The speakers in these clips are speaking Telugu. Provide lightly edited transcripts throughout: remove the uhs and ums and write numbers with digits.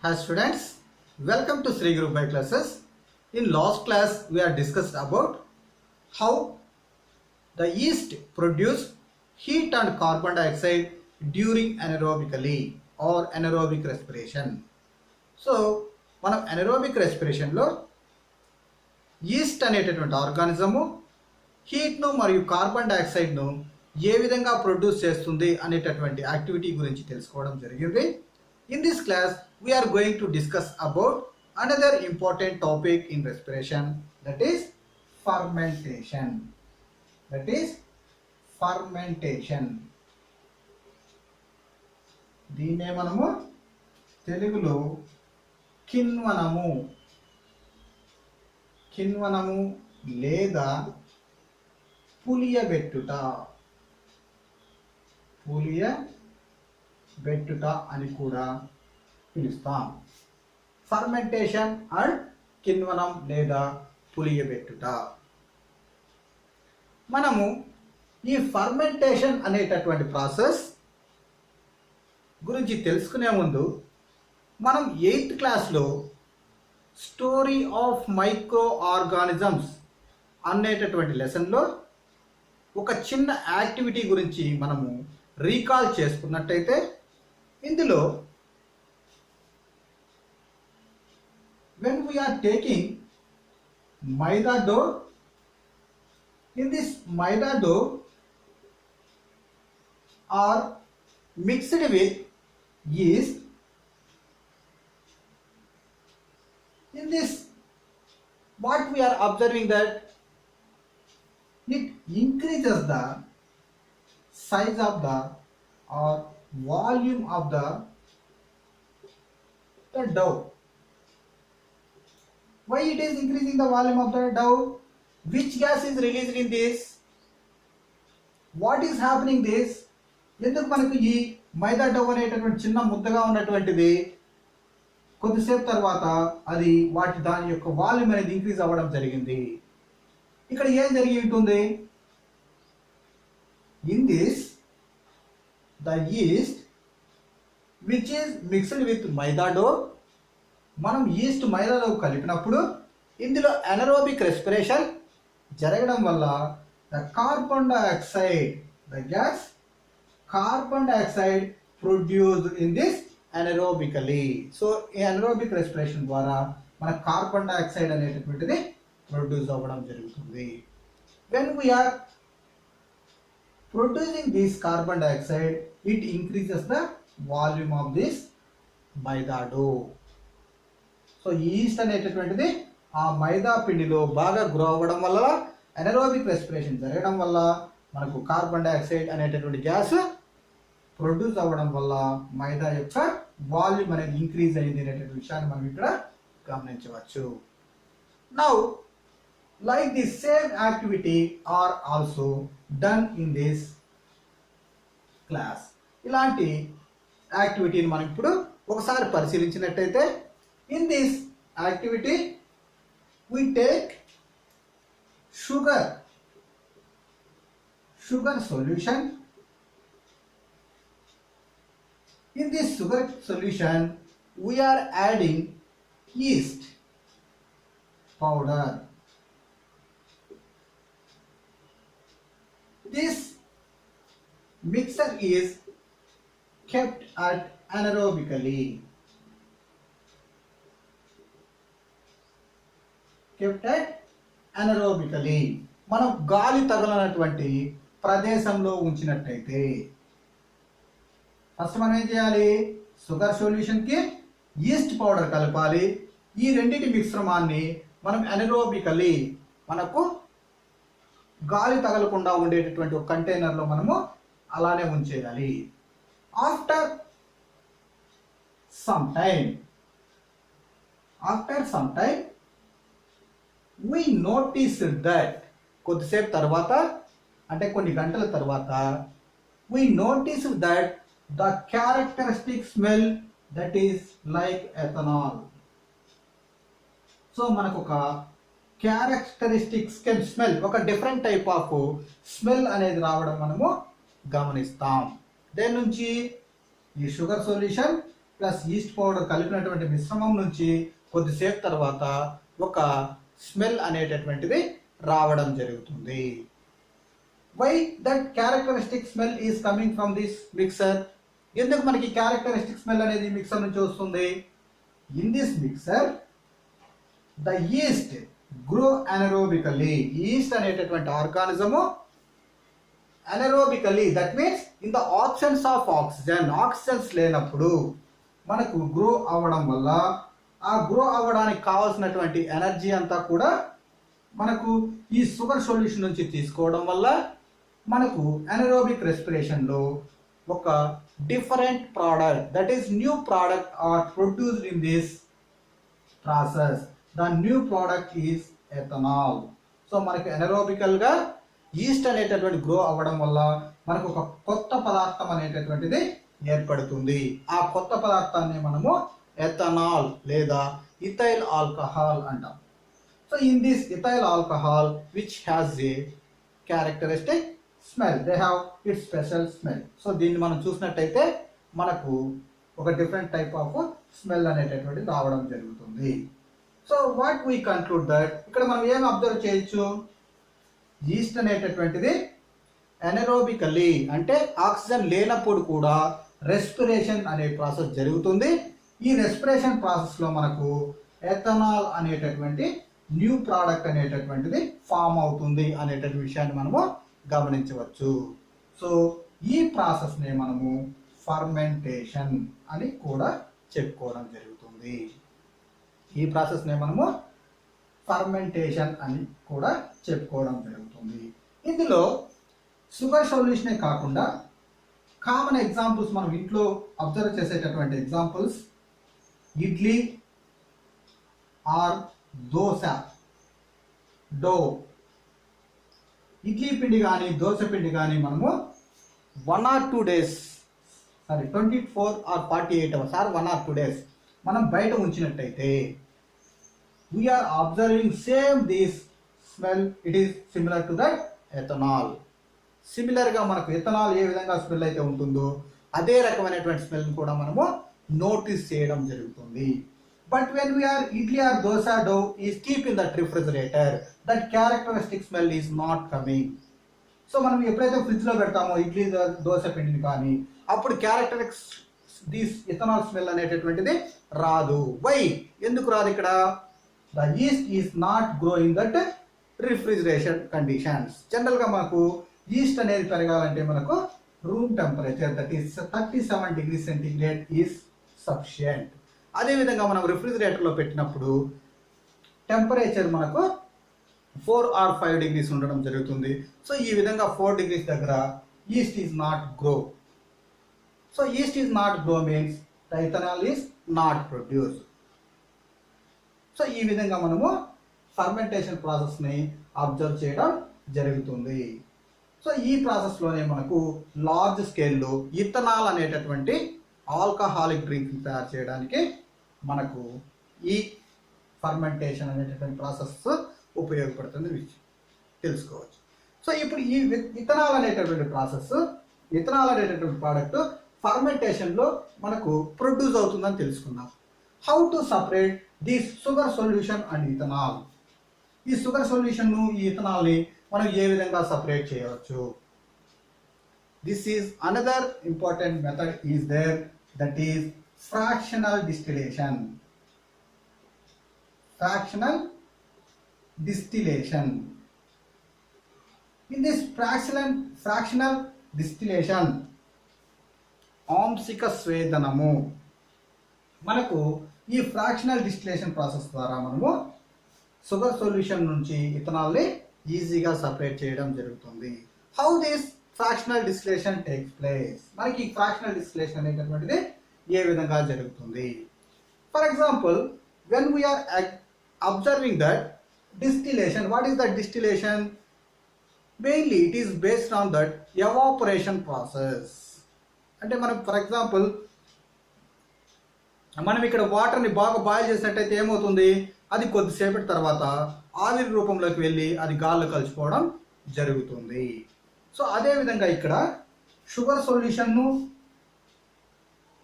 Hi students, welcome to Sri Group by classes. In last class we are discussed about how the yeast produce heat and carbon dioxide during anaerobically or anaerobic respiration. So మనం anaerobic respiration లో yeast అనేటటువంటి ఆర్గానిజము హీట్ను మరియు కార్బన్ డైఆక్సైడ్ను ఏ విధంగా ప్రొడ్యూస్ చేస్తుంది అనేటటువంటి యాక్టివిటీ గురించి తెలుసుకోవడం జరిగింది. In this class we are going to discuss about another important topic in respiration, that is fermentation. దీన్నే మనము తెలుగులో కిణ్వనము లేదా పులియబెట్టుట అని కూడా పిలుస్తాం. ఫర్మెంటేషన్ అండ్ కిణ్వనం లేదా పులియబెట్టుట. మనము ఈ ఫర్మెంటేషన్ అనేటటువంటి ప్రాసెస్ గురించి తెలుసుకునే ముందు మనం 8th క్లాస్లో స్టోరీ ఆఫ్ మైక్రో ఆర్గానిజమ్స్ అనేటటువంటి లెసన్లో ఒక చిన్న యాక్టివిటీ గురించి మనము రీకాల్ చేసుకున్నట్టయితే, ఇందులో when we are taking maida dough, in this maida dough are mixed with yeast. In this, what we are observing that it increases the size of the or volume of the dough. Why it is increasing the volume of the dough? Which gas is released in this? What is happening this? ఎందుకు మనకు ఈ మైదా డౌ అనేటటువంటి చిన్న ముద్దగా ఉన్నటువంటిది కొద్దిసేపు తర్వాత అది దాని యొక్క వాల్యూమ్ అనేది ఇంక్రీజ్ అవ్వడం జరిగింది. ఇక్కడ ఏం జరిగి ఉంటుంది? In this, the yeast which is mixed with maida dough, మనం ఈస్ట్ మైదాలో కలిపినప్పుడు ఇందులో anaerobic respiration జరగడం వల్ల the carbon dioxide produced in this anaerobically. So ఈ anaerobic respiration ద్వారా మన కార్బన్ డైఆక్సైడ్ అనేటటువంటిది ప్రొడ్యూస్ అవ్వడం జరుగుతుంది. When we are producing this carbon dioxide, it increases the volume of this maida dough. So east అనేటటువంటిది ఆ మైదా పిండిలో బాగా గ్రో అవ్వడం వల్ల, anaerobic respiration జరగడం వల్ల మనకు కార్బన్ డైఆక్సైడ్ అనేటటువంటి గ్యాస్ ప్రొడ్యూస్ అవ్వడం వల్ల మైదా యొక్క వాల్యూమ్ అనేది ఇంక్రీజ్ అయింది అనేటువంటి విషయాన్ని మనం ఇక్కడ గమనించవచ్చు. Now like the same activity are also done in this class. ఇలాంటి యాక్టివిటీని మనం ఇప్పుడు ఒకసారి పరిశీలించినట్టయితే, in this activity we take sugar solution. In this sugar solution we are adding yeast powder. This mixture is kept at anaerobically. మనం గాలి తగలనటువంటి ప్రదేశంలో ఉంచినట్టయితే ఫస్ట్ మనం ఏం చేయాలి? షుగర్ సొల్యూషన్కి ఈస్ట్ పౌడర్ కలపాలి. ఈ రెండింటి మిశ్రమాన్ని మనం anaerobically మనకు గాలి తగలకుండా ఉండేటటువంటి ఒక కంటైనర్లో మనము అలానే ఉంచేయాలి. After some time we noticed that, కొద్దిసేపు తర్వాత అంటే కొన్ని గంటల తర్వాత, we noticed that the characteristic smell that is like ethanol. So మనకు ఒక క్యారెక్టరిస్టిక్స్ స్మెల్, ఒక డిఫరెంట్ టైప్ ఆఫ్ స్మెల్ అనేది రావడం మనము గమనిస్తాం. దేని నుంచి? ఈ sugar solution plus yeast powder కలిపినటువంటి మిశ్రమం నుంచి కొద్దిసేపు తర్వాత ఒక స్మెల్ అనేటటువంటిది రావడం జరుగుతుంది. Why that characteristic smell is coming from this mixer? ఎందుకు మనకి క్యారెక్టరిస్టిక్ స్మెల్ అనేది మిక్సర్ నుంచి వస్తుంది? In this mixer the yeast grow anaerobically. Yeast అనేటటువంటి organism anaerobically, that means in the absence of oxygen, oxygens లేనప్పుడు మనకు గ్రో అవ్వడం వల్ల ఆ గ్రో అవ్వడానికి కావాల్సినటువంటి ఎనర్జీ అంతా కూడా మనకు ఈ షుగర్ సొల్యూషన్ నుంచి తీసుకోవడం వల్ల మనకు అనరోబిక్ రెస్పిరేషన్లో ఒక different product, that is new product or produced in this process. The new product is ethanol. So మనకు ఎనరోబికల్గా ఈస్ట్ అనేటటువంటి గ్రో అవ్వడం వల్ల మనకు ఒక కొత్త పదార్థం అనేటటువంటిది ఏర్పడుతుంది. ఆ కొత్త పదార్థాన్ని మనము ఎథనాల్ లేదా ఇథైల్ ఆల్కహాల్ అంటాం. So in this ethyl alcohol which has a characteristic smell, they have it's special smell. So దీన్ని మనం చూసినట్టయితే మనకు ఒక డిఫరెంట్ టైప్ ఆఫ్ స్మెల్ అనేటటువంటిది రావడం జరుగుతుంది. So what we conclude that, ఇక్కడ మనం ఏం అబ్జర్వ్ చేయొచ్చు? ఈస్ట్ అనేటటువంటిది ఎనరోబికలీ అంటే ఆక్సిజన్ లేనప్పుడు కూడా రెస్పిరేషన్ అనే ప్రాసెస్ జరుగుతుంది. ఈ రెస్పిరేషన్ ప్రాసెస్లో మనకు ఎథనాల్ అనేటటువంటి న్యూ ప్రోడక్ట్ అనేటటువంటిది ఫామ్ అవుతుంది అనేటువంటి విషయాన్ని మనము గమనించవచ్చు. సో ఈ ప్రాసెస్ని మనము ఫర్మెంటేషన్ అని కూడా చెప్పుకోవడం జరుగుతుంది. ఈ ప్రాసెస్ని మనము ఫర్మెంటేషన్ అని కూడా చెప్పుకోవడం జరుగుతుంది. ఇందులో షుగర్ సొల్యూషనే కాకుండా కామన్ ఎగ్జాంపుల్స్ మనం ఇంట్లో అబ్జర్వ్ చేసేటటువంటి examples idli or dosa dough. Idli పిండి కానీ దోశ పిండి కానీ మనము 1 or 2 days 24 or 48 hours or 1 or 2 days మనం బయట ఉంచినట్టయితే we are observing same this smell, it is similar to that ethanol. సిమిలర్గా మనకు ఎథనాల్ ఏ విధంగా స్మెల్ అయితే ఉంటుందో అదే రకమైనటువంటి స్మెల్ని కూడా మనము నోటీస్ చేయడం జరుగుతుంది. But when we are idli or dosa dough is keep in that refrigerator, that characteristic smell is not coming. So మనం ఎప్పుడైతే ఫ్రిడ్జ్లో పెడతామో ఇడ్లీ దోశ పిండిని కానీ అప్పుడు క్యారెక్టరిస్టిక్ దిస్ ఇథనాల్ స్మెల్ అనేటటువంటిది రాదు. వై? ఎందుకు రాదు? ఇక్కడ the east is not growing that refrigeration conditions. జనరల్గా మనకు ఈస్ట్ అనేది పెరగాలంటే మనకు room temperature that is 37 degrees centigrade is sufficient. అదేవిధంగా మనం రిఫ్రిజిరేటర్లో పెట్టినప్పుడు టెంపరేచర్ మనకు 4 or 5 degrees ఉండడం జరుగుతుంది. సో ఈ విధంగా 4 degrees దగ్గర east is not grow. So east is not grow means the ethanol is not produce. So ఈ విధంగా మనము ఫర్మెంటేషన్ ప్రాసెస్ని అబ్జర్వ్ చేయడం జరుగుతుంది. సో ఈ ప్రాసెస్లోనే మనకు లార్జ్ స్కేల్లో ఇథనాల్ అనేటటువంటి ఆల్కహాలిక్ డ్రింక్ తయారు చేయడానికి మనకు ఈ ఫర్మెంటేషన్ అనేటటువంటి ప్రాసెస్ ఉపయోగపడుతుంది తెలుసుకోవచ్చు. సో ఇప్పుడు ఈ ఇథనాల్ అనేటటువంటి ప్రాసెస్, ఇథనాల్ అనేటటువంటి ప్రోడక్ట్ ఫర్మెంటేషన్లో మనకు ప్రొడ్యూస్ అవుతుందని తెలుసుకున్నాం. How to separate this sugar solution and ethanol? ఈ షుగర్ సొల్యూషన్ను ఈ ఇథనాల్ని మనం ఏ విధంగా సపరేట్ చేయవచ్చు? This is another important method is there, that is fractional distillation. Fractional distillation. In this fractional distillation, ఆంశిక స్వేదనము, మనకు ఈ ఫ్రాక్షనల్ డిస్టిలేషన్ ప్రాసెస్ ద్వారా మనము షుగర్ సొల్యూషన్ నుంచి ఇథనాల్ని ఈజీగా సపరేట్ చేయడం జరుగుతుంది. How this fractional distillation takes place? మనకి ఈ ఫ్రాక్షనల్ డిస్టిలేషన్ అనేటటువంటిది ఏ విధంగా జరుగుతుంది? For example, when we are observing that distillation, what is that distillation? Mainly it is based on that evaporation process. అంటే మనం ఫర్ ఎగ్జాంపుల్ మనం ఇక్కడ వాటర్ని బాగా బాయిల్ చేసినట్టయితే ఏమవుతుంది? అది కొద్దిసేపటి తర్వాత ఆవిరి రూపంలోకి వెళ్ళి అది గాల్లో కలిసిపోవడం జరుగుతుంది. సో అదేవిధంగా ఇక్కడ షుగర్ సొల్యూషన్ను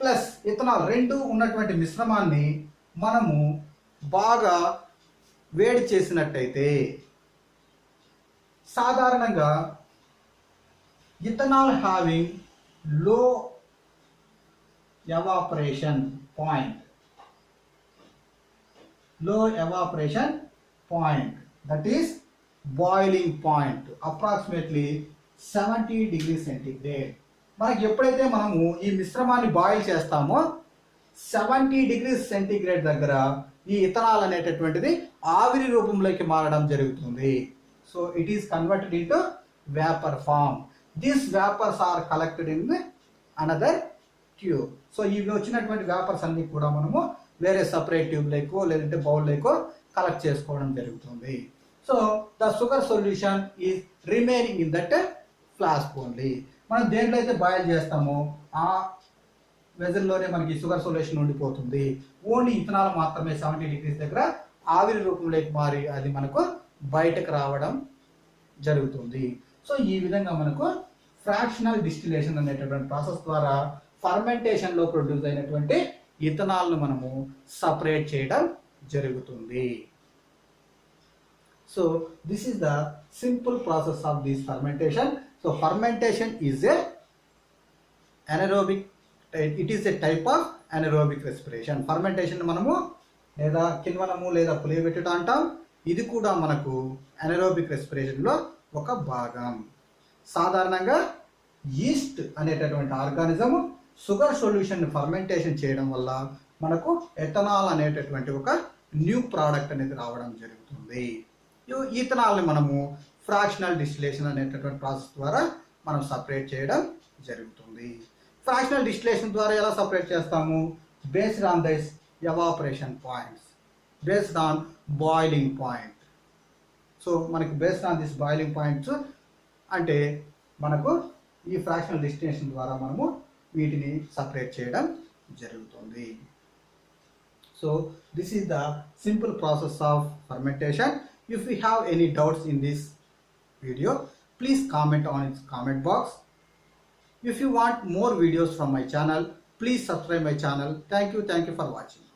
ప్లస్ ఇథనాల్ రెండు ఉన్నటువంటి మిశ్రమాన్ని మనము బాగా వేడి చేసినట్టయితే సాధారణంగా ఇథనాల్ హ్యావింగ్ లో evaporation point that is boiling point approximately 70 degrees centigrade. మనకి ఎప్పుడైతే మనము ఈ మిశ్రమాన్ని బాయిల్ చేస్తామో 70 degrees centigrade దగ్గర ఈ ఇథనాల్ అనేటటువంటిది ఆవిరి రూపంలోకి మారడం జరుగుతుంది. So it is converted into vapour form. This vapours are collected in another tube. So ఇవి వచ్చినటువంటి వేపర్స్ అన్ని కూడా మనము వేరే సపరేట్ ట్యూబ్ లేకో లేదంటే బౌల్ లేకో కలెక్ట్ చేసుకోవడం జరుగుతుంది. So the sugar solution is remaining in that flask only. మనం దేంట్లో అయితే బాయిల్ చేస్తామో ఆ వెజల్లోనే మనకి షుగర్ సొల్యూషన్ ఉండిపోతుంది. ఓన్లీ ఇథనాల్ మాత్రమే 70 డిగ్రీస్ దగ్గర ఆవిరి రూపంలోకి మారి అది మనకు బయటకు రావడం జరుగుతుంది. సో ఈ విధంగా మనకు ఫ్రాక్షనల్ డిస్టిలేషన్ అనేటటువంటి ప్రాసెస్ ద్వారా ఫర్మెంటేషన్లో ప్రొడ్యూస్ అయినటువంటి ఇథనాల్ను మనము సపరేట్ చేయడం జరుగుతుంది. So this is the simple process of this fermentation. So fermentation is a anaerobic, it is a type of anaerobic respiration. Fermentation మనము లేదా కిణ్వనము లేదా పులియబెట్టుట అంటాం. ఇది కూడా మనకు anaerobic రెస్పిరేషన్లో ఒక భాగం. సాధారణంగా ఈస్ట్ అనేటటువంటి ఆర్గానిజం షుగర్ సొల్యూషన్ ఫర్మెంటేషన్ చేయడం వల్ల మనకు ఎథనాల్ అనేటటువంటి ఒక న్యూ ప్రోడక్ట్ అనేది రావడం జరుగుతుంది. ఈ ఇథనాల్ని మనము ఫ్రాక్షనల్ డిస్టిలేషన్ అనేటటువంటి ప్రాసెస్ ద్వారా మనం సపరేట్ చేయడం జరుగుతుంది. ఫ్రాక్షనల్ డిస్టిలేషన్ ద్వారా ఎలా సపరేట్ చేస్తాము? Based on this evaporation points, based on boiling point. So మనకి based on this boiling points అంటే మనకు ఈ ఫ్రాక్షనల్ డిస్టిలేషన్ ద్వారా మనము వీటిని సపరేట్ చేయడం జరుగుతుంది. So this is the simple process of fermentation. If you have any doubts in this video, please comment on its comment box. If you want more videos from my channel, please subscribe my channel. Thank you for watching.